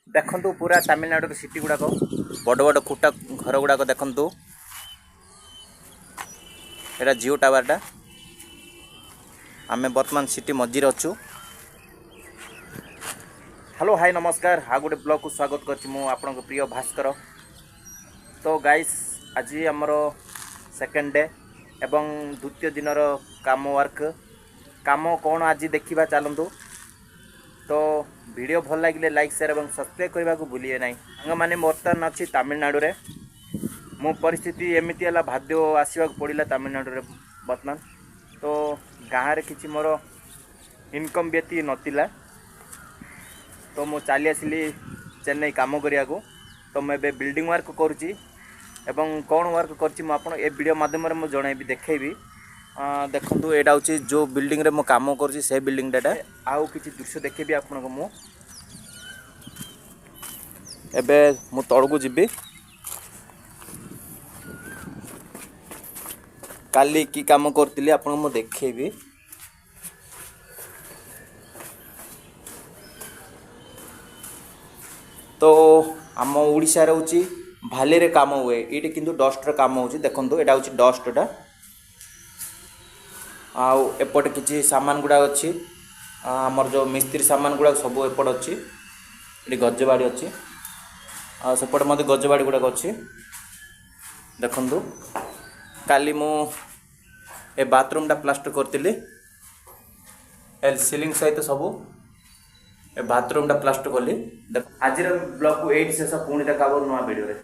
देखु पूरा तमिलनाडु सिटी गुड़ाक बड़ बड़ खुटा घर गुड़ाक देखु एटा जियो टावरटा आमे वर्तमान सिटी मझीरे अच्छु। हेलो हाय नमस्कार हाँ गोटे ब्लॉग को स्वागत करछि मु आपन प्रिय भास्कर। तो गाइस आज आमर सेकेंड डे एवं द्वितीय दिनर काम वर्क काम कौन आज देखा चलतु। तो वीडियो भल लगे लाइक शेयर और सब्सक्राइब करने को भूलिए ना। सांग मैंने बर्तमान अच्छी तमिलनाडु रे मो परिस्थिति एमती है भाद्य आसवा पड़ा तमिलनाडु रे बर्तमान। तो गाँव में किसी मोर इनकम भी एति नथिला तो मु चली आसिली चेन्नई काम करिया को। तो मैं बिल्डिंग वर्क करुँची एवं कौन वर्क करछि आपन ए वीडियो माध्यम मु जनइबी देखैबी। देखंतु एटा होची जो बिल्डिंग रे मो काम करछि से बिल्डिंग डाटा आउ किछि दृश्य देखेबी आपन को। मु एबे मु तळकु जिबी काली की काम करतिली आपन मु देखैबी। तो आम ओडिशा रे होची भाले रे काम हुए ये किंतु डस्ट रे काम होची। देखंतु एटा होची डस्टटा आउ एपटे किसी सामान गुड़ा अच्छी आमर जो मिस्त्री सामान गुड़ा सब एपट अच्छी ये गजबाड़ी अच्छी सेपटे मत गजबाड़ी गुड़ाक अच्छी। देखु काली मु ए बाथरूम टा प्लास्टर करती सीलिंग सहित सब ए बाथरूम टा प्लास्टर कली। आज ब्लॉग को एट शेष पुणी देखा नुआ वीडियो रे।